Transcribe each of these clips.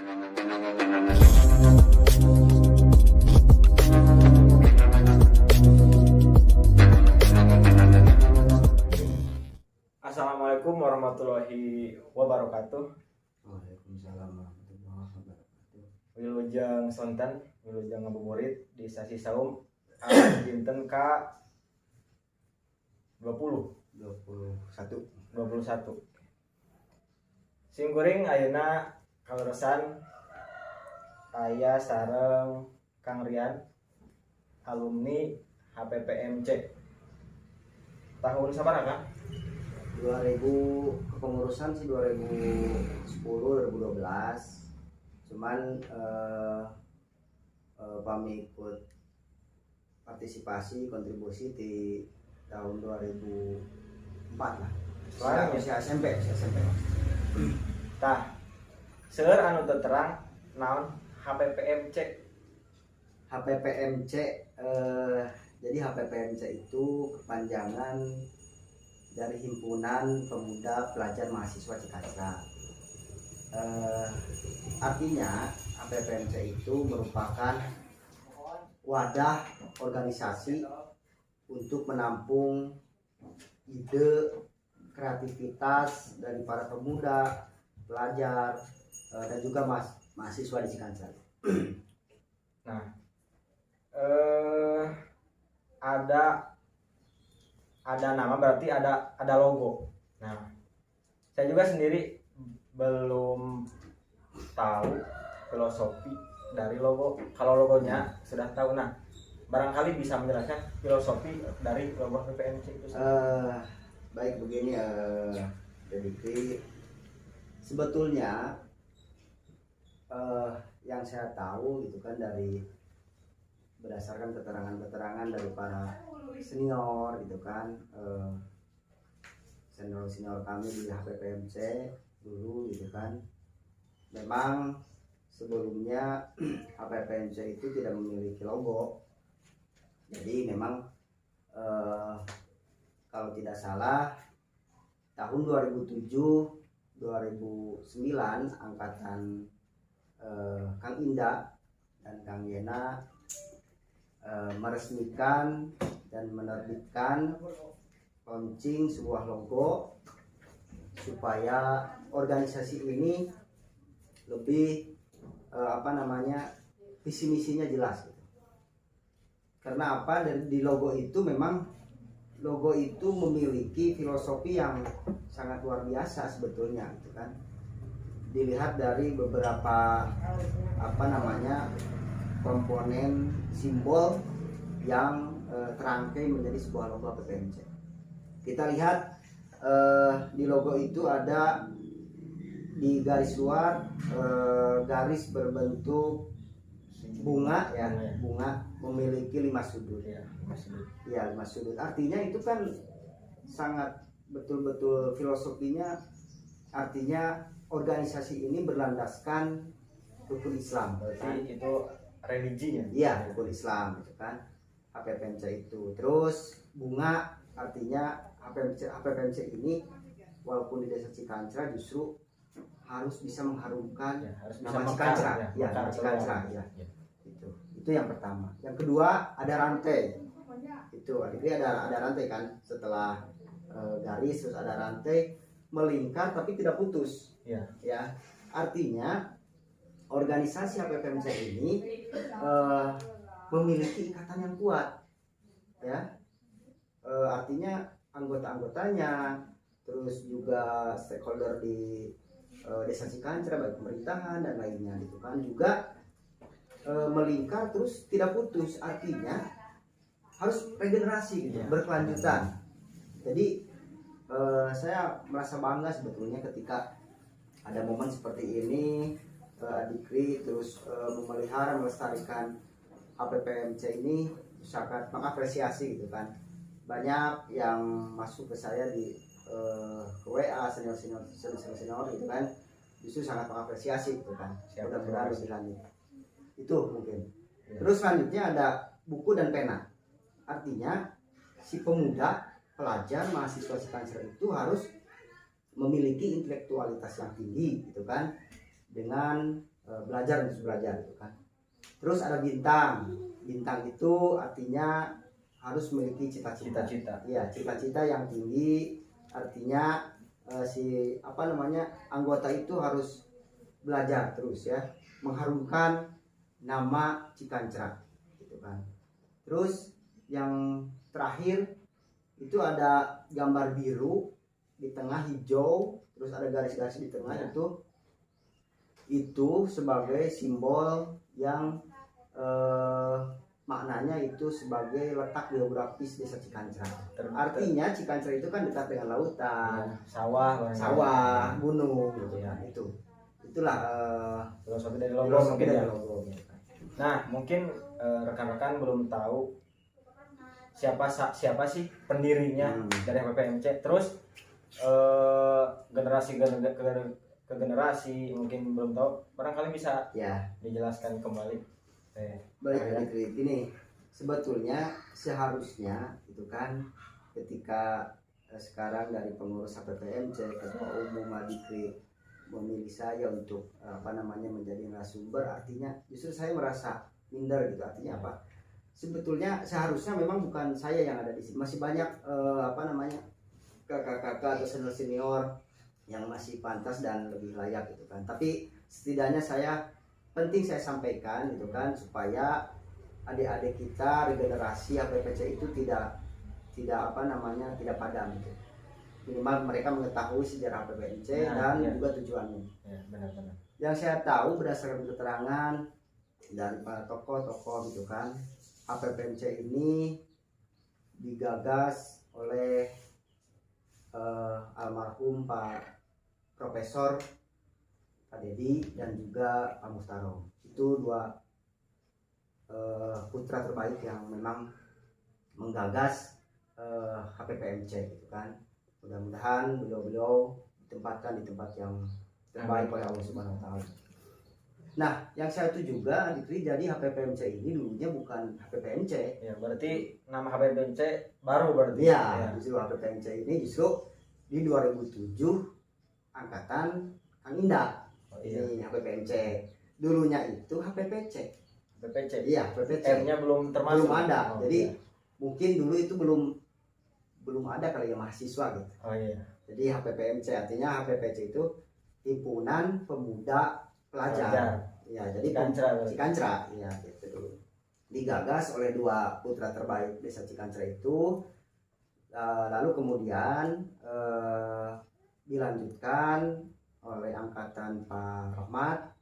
Assalamualaikum warahmatullahi wabarakatuh. Waalaikumsalam warahmatullahi wabarakatuh. Wilujeng sonten, wilujeng ngabuburit di sasi saum dinten ka 21. Simkuring ayeuna kaleresan aya sareng Kang Rian, alumni HPPMC. Tahun sabaraha, Kang? 2000 kepengurusan sih 2010 2012. Cuman kami ikut partisipasi kontribusi di tahun 2004 lah. Saya SMP. Tah, seueur anu teu terang naon HPPMC. HPPMC jadi HPPMC itu kepanjangan dari Himpunan Pemuda Pelajar Mahasiswa Cikacra. Artinya HPPMC itu merupakan wadah organisasi untuk menampung ide, kreativitas dari para pemuda, pelajar, dan juga mahasiswa di Cikacra. Nah, ada nama, berarti ada logo. Nah, saya juga sendiri belum tahu filosofi dari logo. Kalau logonya sudah tahu, nah barangkali bisa menjelaskan filosofi dari logo HPPMC itu. Baik, begini jadi sebetulnya yang saya tahu gitu kan, dari berdasarkan keterangan dari para senior gitu kan, senior kami di HPPMC dulu gitu kan, memang sebelumnya HPPMC itu tidak memiliki logo. Jadi memang kalau tidak salah tahun 2007-2009 angkatan Kang Indah dan Kang Yena meresmikan dan menerbitkan launching sebuah logo supaya organisasi ini lebih visi misinya jelas gitu. Karena apa? Di logo itu memang memiliki filosofi yang sangat luar biasa sebetulnya gitu kan. Dilihat dari beberapa komponen simbol yang terangkai menjadi sebuah logo HPPMC. Kita lihat di logo itu ada di garis luar garis berbentuk bunga ya, bunga memiliki 5 sudut. Ya, 5 sudut. Artinya itu kan sangat betul-betul filosofinya, artinya organisasi ini berlandaskan rukun Islam. Berarti itu religinya. Iya, rukun Islam gitu kan. HPPMC itu. Terus bunga artinya HPPMC ini walaupun di desa Cikacra justru harus bisa mengharumkan nama Cikacra. Nama Cikacra ya. Itu yang pertama. Yang kedua ada rantai. Itu ada rantai kan, setelah garis terus ada rantai melingkar tapi tidak putus. Ya. Artinya organisasi HPPMC ini memiliki ikatan yang kuat, ya. Artinya anggota-anggotanya, terus juga stakeholder di desa Cikacra, baik pemerintahan dan lainnya gitu kan, juga melingkar terus tidak putus. Artinya harus regenerasi gitu, berkelanjutan. Jadi saya merasa bangga sebetulnya ketika ada momen seperti ini, Adikri terus memelihara, melestarikan HPPMC ini, sangat mengapresiasi gitu kan. Banyak yang masuk ke saya di ke WA senior gitu kan, justru sangat mengapresiasi gitu kan. Mudah-mudahan lebih lanjut. Itu mungkin. Terus selanjutnya ada buku dan pena. Artinya si pemuda, pelajar, mahasiswa Cikacra itu harus memiliki intelektualitas yang tinggi gitu kan, dengan belajar terus belajar gitu kan. Terus ada bintang. Bintang itu artinya harus memiliki cita-cita. Iya, cita-cita yang tinggi, artinya si anggota itu harus belajar terus ya, mengharumkan nama Cikancra gitu kan. Terus yang terakhir itu ada gambar biru di tengah hijau, terus ada garis-garis di tengah ya. Itu sebagai simbol yang maknanya itu sebagai letak geografis desa Cikancra. Artinya Cikancra itu kan dekat dengan lautan, sawah, gunung gitu ya. Itulah filosofi dari logo mungkin ya. Nah, mungkin rekan-rekan belum tahu siapa sih pendirinya dari HPPMC. Terus generasi ke generasi mungkin belum tahu, barangkali bisa dijelaskan kembali. Baik, ini sebetulnya seharusnya itu kan ketika sekarang dari pengurus HPPMC, ketua umum Adikri memilih saya untuk menjadi narasumber, artinya justru saya merasa minder gitu. Artinya apa? Sebetulnya seharusnya memang bukan saya yang ada di sini, masih banyak kakak-kakak atau senior yang masih pantas dan lebih layak gitu kan. Tapi setidaknya penting saya sampaikan gitu kan, supaya adik-adik kita regenerasi HPPC itu tidak padam gitu. Minimal mereka mengetahui sejarah HPPMC dan juga tujuannya. Benar-benar. Yang saya tahu berdasarkan keterangan dari para tokoh-tokoh gitu kan, HPPMC ini digagas oleh almarhum Pak Profesor Pak Dedi dan juga Pak Mustarom. Itu dua putra terbaik yang memang menggagas HPPMC gitu kan. Mudah-mudahan beliau ditempatkan di tempat yang terbaik oleh Allah Subhanahu wa taala. Nah, yang saya tuju juga jadi HPPMC ini dulunya bukan HPPMC. Ya, berarti nama HPPMC baru berarti. Ya, justru HPPMC ini justru di 2007 angkatan Kang Indah. Ini HPPMC. Dulunya itu HPPC. Iya, HPPC. R-nya belum termasuk. Belum ada. Jadi mungkin dulu itu belum ada kali ya mahasiswa gitu. Jadi HPPMC artinya HPPC itu Himpunan Pemuda Pelajar. Ya, jadi Cikancra. Ya, gitu dulu. Digagas oleh dua putra terbaik desa Cikancra itu. Lalu kemudian dilanjutkan oleh angkatan Pak Rahmat,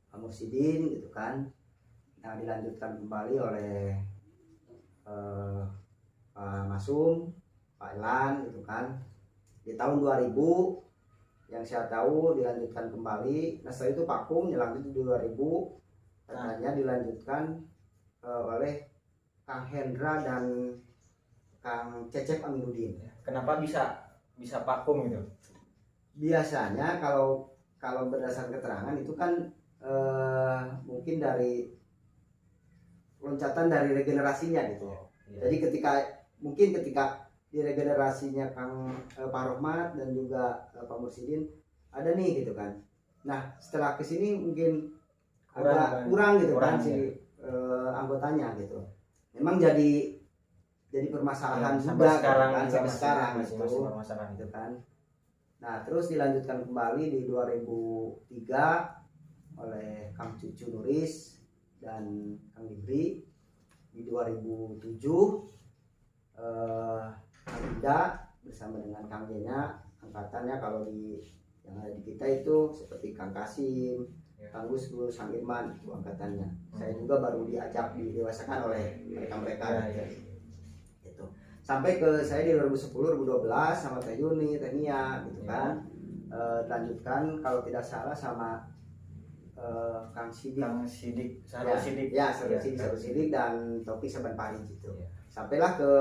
Pak Mursidin gitu kan. Nah, dilanjutkan kembali oleh Pak Masum, Pak Elan gitu kan. Di tahun 2000 yang saya tahu dilanjutkan kembali. Nah, setelah itu vakum, dilanjut di 2000 katanya dilanjutkan oleh Kang Hendra dan Kang Cecep Aminuddin. Kenapa bisa vakum gitu? Biasanya kalau berdasarkan keterangan itu kan mungkin dari loncatan dari regenerasinya gitu. Jadi ketika di regenerasinya Kang Pak Rohmat dan juga Pak Mursidin ada nih gitu kan. Nah, setelah kesini mungkin agak kurang gitu kan si anggotanya gitu. Memang jadi permasalahan juga sampai sekarang gitu kan. Nah, terus dilanjutkan kembali di 2003 oleh Kang Cucu Nuris dan Kang Libri. Di 2007 Kang Ida bersama dengan Kang Jena, angkatannya kalau yang ada di kita itu seperti Kang Kasim, Kang Gus, Kang Irman, itu angkatannya. Saya juga baru diajak didewasakan oleh mereka gitu. Sampai ke saya di 2010 2012 sama Teh Yuni, Teh Nia gitu kan. Lanjutkan kalau tidak salah sama Kang Sidik Sarul Sidik dan Topi Saban Pari gitu. Sampailah ke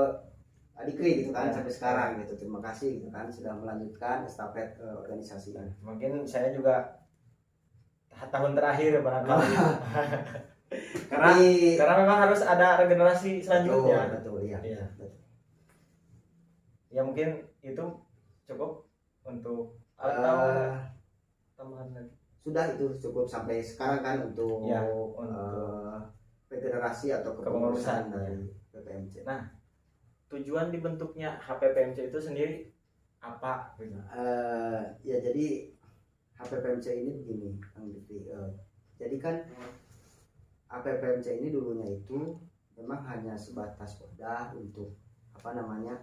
Adikri gitu kan sampai sekarang gitu. Terima kasih gitu kan sudah melanjutkan estafet organisasi kan. Mungkin saya juga tahun terakhir barangkali. karena memang harus ada regenerasi selanjutnya. Betul. Ya mungkin itu cukup untuk atau tambahan lagi. sudah itu cukup sampai sekarang kan untuk Ya, untuk regenerasi atau kepengurusan, kepengurusan dari PPMC. Nah, tujuan dibentuknya HPPMC itu sendiri apa gitu? Ya jadi HPPMC ini begini, Kang Diki. Jadi kan HPPMC ini dulunya itu memang hanya sebatas wadah untuk apa namanya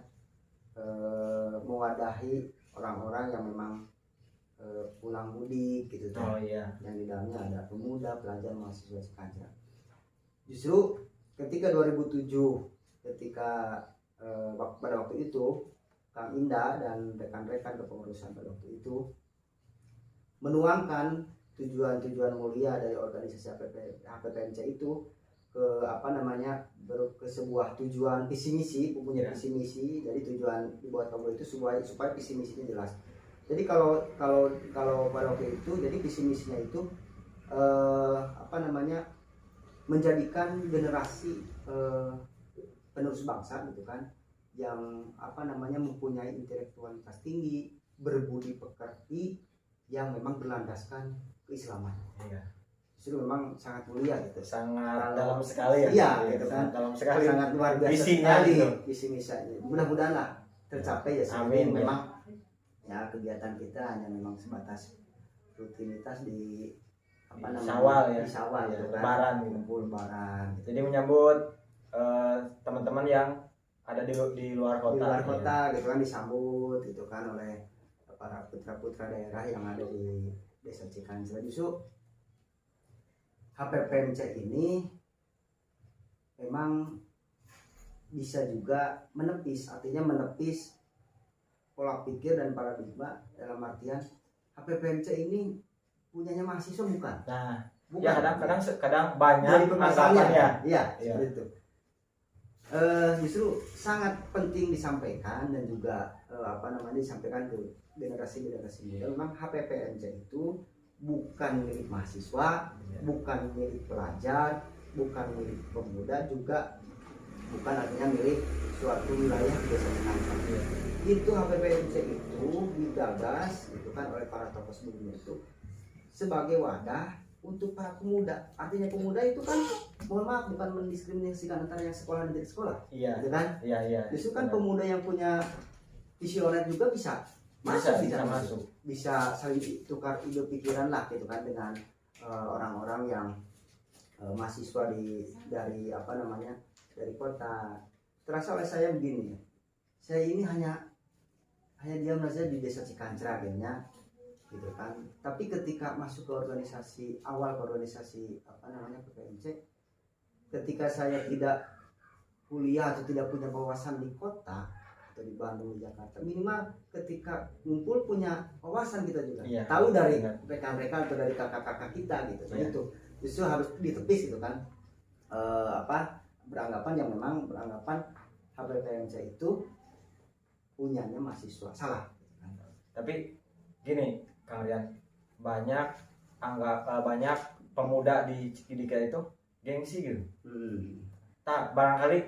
mewadahi orang-orang yang memang pulang mudik gitu kan. Oh iya. Yang di dalamnya ada pemuda, pelajar, mahasiswa Cikancar. Justru ketika 2007 ketika pada waktu itu Kang Indah dan rekan-rekan kepengurusan pada waktu itu menuangkan tujuan-tujuan mulia dari organisasi HPPMC itu ke apa namanya ke sebuah tujuan visi misi, mempunyai visi misi. Jadi tujuan dibuat logo itu supaya visi misinya jelas. Jadi kalau pada waktu itu jadi visi misinya itu apa namanya menjadikan generasi penerus bangsa gitu kan, yang apa namanya mempunyai intelektualitas tinggi, berbudi pekerti, yang memang berlandaskan keislaman. Iya. Justru memang sangat mulia gitu. Sangat dalam sekali ya. Iya, gitu kan. Dalam sekali. Sangat luar biasa Visinya sekali gitu. visi misinya. Mudah-mudahan lah tercapai ya. Amin. Memang ya kegiatan kita hanya memang sebatas rutinitas di apa namanya Syawal ya. di Syawal Ya, gitu kan. Lebaran gitu. Kumpul lebaran. Jadi menyambut teman-teman yang ada di luar kota. Di luar kota gitu kan, disambut gitu kan oleh para putra-putra daerah yang ada di Desa Cikancar. Justru HPPMC ini memang bisa juga menepis, artinya menepis pola pikir dan paradigma, dalam artian HPPMC ini punyanya mahasiswa bukan? Nah, Bukan. ya kadang banyak Jadi permasalahannya. Iya, Iya. seperti itu. Justru sangat penting disampaikan dan juga apa namanya disampaikan ke generasi muda. Memang HPPMC itu bukan milik mahasiswa, bukan milik pelajar, bukan milik pemuda, juga bukan artinya milik suatu wilayah di Desa Cikancar. Itu HPPMC itu digagas gitu kan oleh para tokoh sebelumnya itu sebagai wadah untuk para pemuda. Artinya pemuda itu kan, mohon maaf, bukan mendiskriminasikan antara yang sekolah dan tidak sekolah. Iya. Gitu kan? Iya. Justru kan pemuda yang punya visioner juga bisa masuk. Bisa saling tukar ide pikiran lah gitu kan dengan orang-orang yang mahasiswa dari apa namanya dari kota. Terasa oleh saya begini ya. Saya ini hanya diam saja di Desa Cikancar akhirnya gitu kan. Tapi ketika masuk ke organisasi apa namanya PPMC, ketika saya tidak kuliah atau tidak punya wawasan di kota atau di Bandung, di Jakarta, minimal ketika ngumpul punya wawasan kita juga, tahu dari rekan-rekan atau dari kakak-kakak kita gitu. Nah itu justru harus ditepis gitu kan, beranggapan yang memang beranggapan HPPMC itu punyanya mahasiswa, salah. Tapi gini Kang Rian, banyak pemuda di Cikidika itu gengsi gitu. Tak barangkali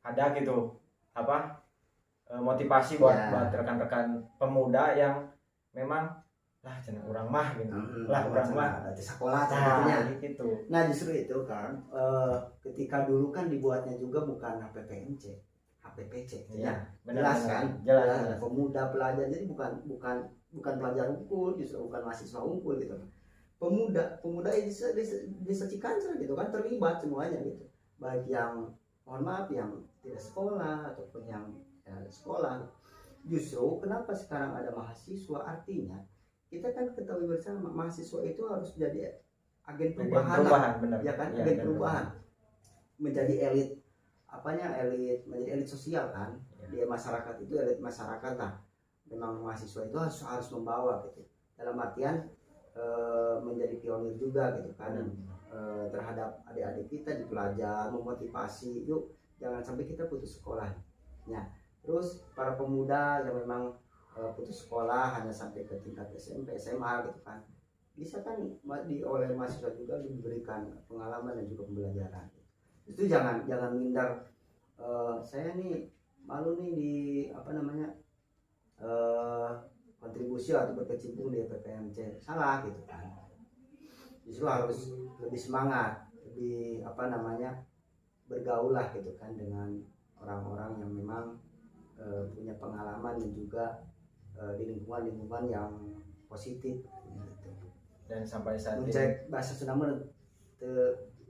ada gitu motivasi buat rekan-rekan pemuda yang memang lah cenah urang mah gitu. Urang mah di sekolah gitu. Nah, justru itu kan ketika dulu kan dibuatnya juga bukan HPPMC, HPPC. Iya, jelas kan? Jelas. Pemuda pelajar, jadi bukan pelajar unggul, justru bukan mahasiswa unggul gitu. Pemuda Desa Cikancar gitu kan terlibat semuanya gitu. Baik yang mohon maaf yang tidak sekolah ataupun yang sekolah. Justru kenapa sekarang ada mahasiswa, artinya kita kan ketahui bersama mahasiswa itu harus jadi agen perubahan, benar. Ya kan, agen perubahan, menjadi elit menjadi elit sosial kan. Di masyarakat itu elit masyarakat lah. Memang mahasiswa itu harus membawa gitu, dalam artian menjadi pionir juga gitu kan, terhadap adik-adik kita di pelajar, memotivasi yuk jangan sampai kita putus sekolah. Nah terus para pemuda yang memang putus sekolah hanya sampai ke tingkat SMP SMA gitu kan, bisa kan oleh mahasiswa juga diberikan pengalaman dan juga pembelajaran. Itu jangan minder, saya nih malu nih di kontribusi atau berkecimpung di PPMC, salah gitu kan. justru harus lebih semangat, lebih apa namanya, bergaul lah gitu kan dengan orang-orang yang memang punya pengalaman dan juga di lingkungan yang positif gitu. Dan sampai saat ini Mencek bahasa Sunda mah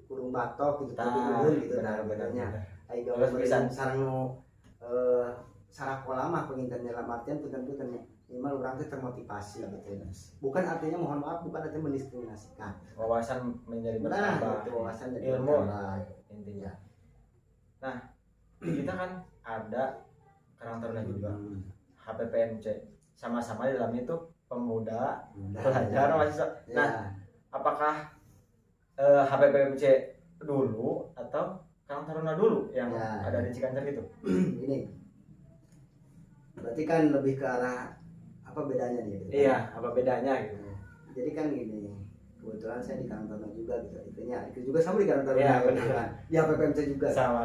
kurung batok gitu Tah, gitu benar. ayo Terus bisa sarang nu sarakola mah penginten dalam artian punten-punten minimal orang teh termotivasi gitu. Bukan artinya mohon maaf, bukan artinya mendiskriminasikan. wawasan menjadi Nah, bertambah, itu wawasan jadi ilmu bertambah. intinya. Nah, kita kan ada Karang Taruna juga, HPPMC, sama-sama di dalamnya itu pemuda, pelajar, mahasiswa. Nah, Ya, apakah HPPMC dulu atau Karang Taruna dulu yang Ya. ada di Cikancar itu? ini berarti kan lebih ke arah apa bedanya nih? Gitu kan? Iya, apa bedanya gitu? Jadi kan gini, kebetulan saya di Karang Taruna juga gitu. Itu juga sama di Karang Taruna. Iya, gitu benar. kan. Di HPPMC juga. Sama.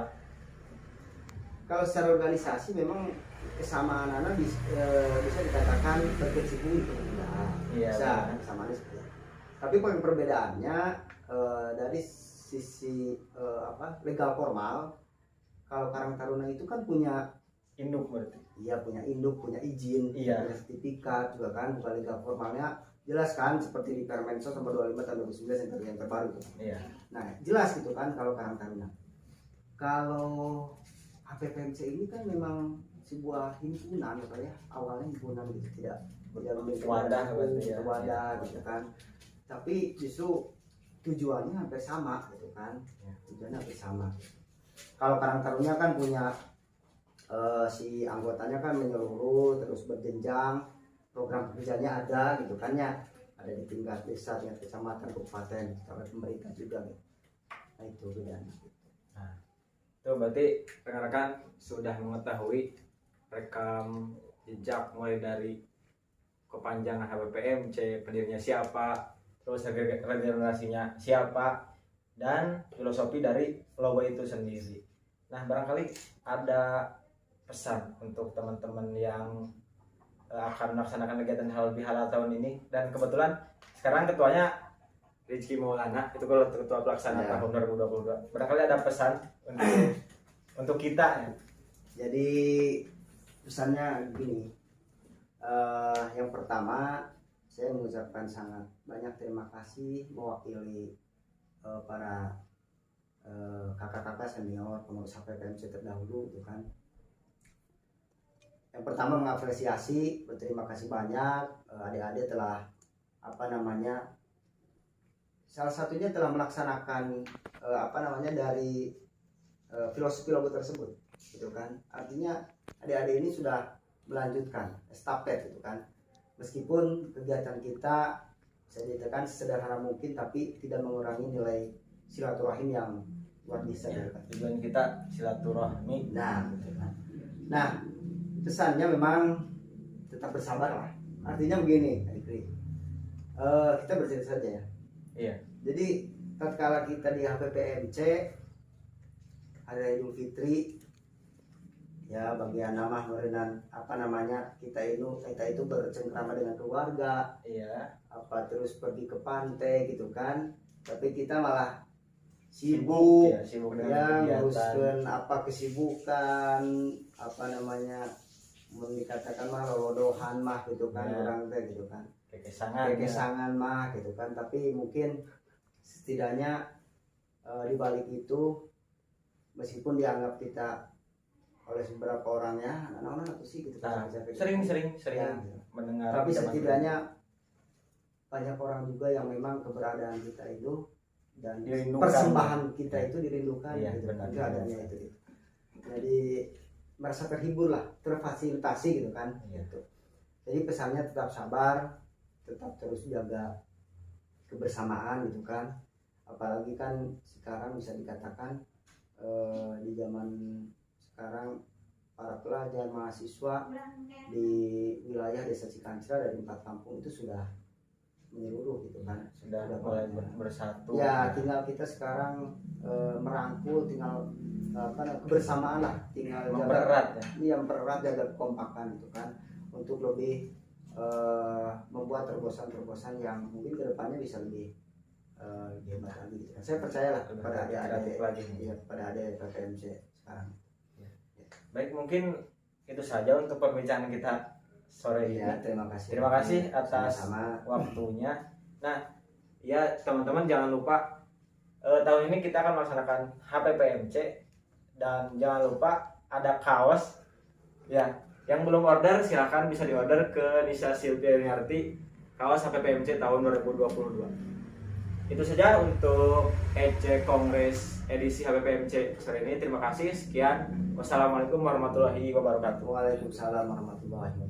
Kalau secara organisasi memang kesamaan anak bisa dikatakan berkecimpung di kepemudaan. Iya, Bisa benar. kesamaannya seperti itu. Tapi poin perbedaannya dari sisi legal formal, kalau Karang Taruna itu kan punya Induk berarti. punya induk, punya izin, Iya. punya sertifikat juga kan, bukan legal formalnya jelas kan seperti di Permensos nomor 25 tahun 2019 yang terbaru itu. Iya. Nah, jelas gitu kan kalau Karang Taruna. Kalau HPPMC ini kan memang sebuah himpunan ya, awalnya himpunan gitu, tidak memiliki Wadah, berarti ya. wadah gitu kan. Tapi justru tujuannya hampir sama gitu kan. Ya. Tujuannya hampir sama. Kalau Karang Taruna kan punya si anggotanya kan menyeluruh, terus berjenjang, program kerjanya ada gitu kan ya, ada di tingkat desa, tingkat kecamatan, kabupaten, oleh pemerintah juga gitu. Nah itu bedanya. Itu berarti rekan-rekan sudah mengetahui rekam jejak mulai dari kepanjangan HPPMC, pendirinya siapa, terus regenerasinya siapa, dan filosofi dari logo itu sendiri. Nah, barangkali ada pesan untuk teman-teman yang akan melaksanakan kegiatan halal tahun ini, dan kebetulan sekarang ketuanya Rizky Maulana, itu kalau ketua pelaksana Ya. tahun 2022. Barangkali ada pesan untuk kita ya. Jadi pesannya gini, yang pertama saya mengucapkan sangat banyak terima kasih mewakili para kakak-kakak senior pengurus HPPMC terdahulu gitu kan. Yang pertama mengapresiasi, berterima kasih banyak adik-adik telah salah satunya telah melaksanakan dari filosofi logo tersebut gitu kan. Artinya adik-adik ini sudah melanjutkan estafet gitu kan, meskipun kegiatan kita bisa dikatakan sesederhana mungkin tapi tidak mengurangi nilai silaturahim yang luar biasa gitu kan. Tujuan kita silaturahmi. Nah gitu kan. Nah pesannya memang tetap bersabar lah, artinya begini kita bercerita saja ya. Iya. Jadi tatkala kita di HPPMC hari Idul Fitri ya, bagian nama merenan kita itu bercengkrama dengan keluarga, Iya. terus pergi ke pantai gitu kan, tapi kita malah sibuk Ya, sibuk dengan ya kegiatan. nguruskan kesibukan dikatakan mah lolodohan mah gitu kan, Ya. orang teh gitu kan, Kekesangan. kesangan mah gitu kan. Tapi mungkin setidaknya di balik itu, meskipun dianggap kita oleh beberapa orang ya anak-anak sih gitu Nah, kan, sering Ya, mendengar. tapi zaman setidaknya banyak orang juga yang memang keberadaan kita itu dan Dirindukan. persembahan kita itu dirindukan Iya, gitu kan, benar. keadaannya itu gitu. Jadi merasa terhibur lah, terfasilitasi gitu kan. Iya. Gitu. Jadi pesannya tetap sabar, tetap terus jaga kebersamaan gitu kan. Apalagi kan sekarang bisa dikatakan di zaman sekarang para pelajar mahasiswa di wilayah desa Cikancra dari 4 kampung itu sudah menyeluruh gitu kan, sudah mulai bersatu. ya tinggal kita sekarang merangkul, tinggal kebersamaan lah, tinggal Mempererat ya. Iya, mempererat, jaga kekompakan gitu kan, untuk lebih membuat terobosan-terobosan yang mungkin kedepannya bisa lebih lebih hebat lagi gitu. Saya percaya lah pada adik-adik lagi. Iya, pada adik PPMC sekarang. Baik, mungkin itu saja untuk perbincangan kita sore ini. Ya, terima kasih. Terima kasih atas sama-sama waktunya. Nah, ya teman-teman jangan lupa tahun ini kita akan melaksanakan HPPMC dan jangan lupa ada kaos ya. Yang belum order silahkan bisa diorder ke Nisa Silvia Yuniarti kaos HPPMC tahun 2022. Itu saja untuk EC Kongres edisi HPPMC sore ini. Terima kasih. Sekian. Wassalamualaikum warahmatullahi wabarakatuh. Waalaikumsalam warahmatullahi wabarakatuh.